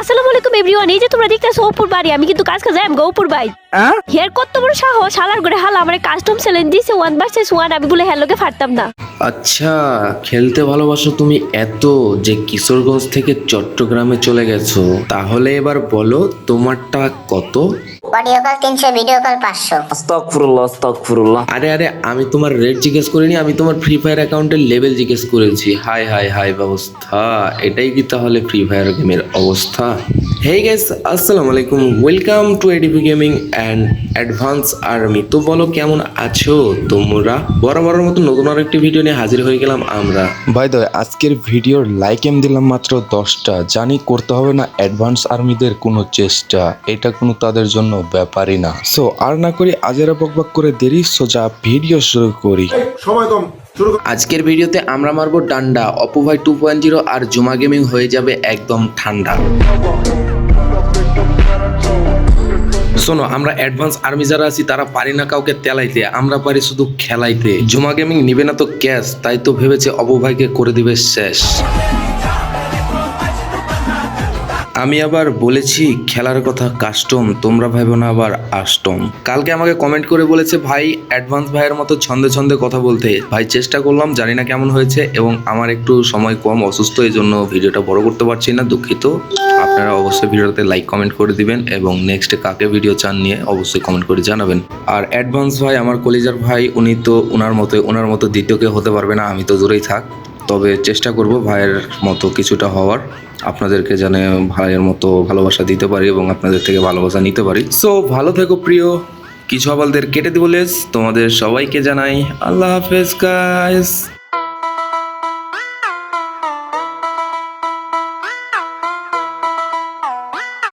আসসালামু আলাইকুম এভরিওয়ান। এই যে তোমরা দেখতেছো অপুর বাড়ি, আমি কিন্তু কাজ কাজে আমি অপুর ভাই। হের কত বড় সাহস, হালার করে হালা আমার কাস্টম চ্যালেঞ্জ দিছে 1 ভার্সেস 1, আমি বলে হ্যালোকে পারতাম না। আচ্ছা, খেলতে ভালোবাসো তুমি এত যে কিশোরগঞ্জ থেকে চট্টগ্রামে চলে গেছো। তাহলে এবার বলো তোমারটা কত? Audio call 300, video call 500। আস্তাগফিরুল্লাহ আস্তাগফিরুল্লাহ। আরে আরে, আমি তোমার রেট জিজ্ঞেস করিনি, আমি তোমার ফ্রি ফায়ার অ্যাকাউন্টের লেভেল জিজ্ঞেস করেছি। হাই হাই হাই অবস্থা, এটাই কি তাহলে ফ্রি ফায়ার গেমের অবস্থা? হেই গাইস, আসসালামু আলাইকুম, welcome to ADP gaming and advance army. তো বলো কেমন আছো তোমরা? বরাবরের মতো নতুন আরেকটি ভিডিও নিয়ে হাজির হয়ে গেলাম আমরা। বাই দ্য ওয়ে, আজকের ভিডিওর লাইক এম দিলাম মাত্র 10টা। জানি করতে হবে না অ্যাডভান্স আর্মিদের কোনো চেষ্টা, এটা কোনো তাদের জন্য ব্যাপারই না। সো আর না করি আজেরা বকবক করে দেরি, সোজা ভিডিও শুরু করি। আজকের ভিডিওতে আমরা মারবো ডান্ডা, অপু ভাই 2.0 আর জুমা গেমিং হয়ে যাবে একদম ঠান্ডা। শোনো, আমরা অ্যাডভান্স আর্মি যারা আছি তারা পারি না কাউকে তেলাইতে, আমরা পারি শুধু খেলাইতে। জুমা গেমিং নিবে না তো ক্যাশ, তাই তো ভেবেছে অপু ভাইকে করে দিবে শেষ। আমি আবার বলেছি খেলার কথা কাস্টম, তোমরা ভাইবো না আবার আষ্টম। কালকে আমাকে কমেন্ট করে বলেছে ভাই অ্যাডভান্স ভাইয়ের মতো ছন্দে ছন্দে কথা বলতে। ভাই চেষ্টা করলাম, জানি না কেমন হয়েছে, এবং আমার একটু সময় কম, অসুস্থ, এই জন্য ভিডিওটা বড় করতে পারছি না, দুঃখিত। আপনারা অবশ্যই ভিডিওতে লাইক কমেন্ট করে দিবেন এবং নেক্সট কাকে ভিডিও চান নিয়ে অবশ্যই কমেন্ট করে জানাবেন। আর অ্যাডভান্স ভাই আমার কলিজার ভাই, উনি তো ওনার মতো দ্বিতীয় কেউ হতে পারবে না, আমি তো দূরেই থাক। তবে চেষ্টা করব ভাইয়ের মতো কিছুটা হওয়ার, আপনাদেরকে জানে ভাইয়ের মতো ভালোবাসা দিতে পারি এবং আপনাদের থেকে ভালোবাসা নিতে পারি। সো ভালো থেকো প্রিয়, কিছু আবালদের কেটে দিব লেস। তোমাদের সবাইকে জানাই আল্লাহ হাফেজ গাইস।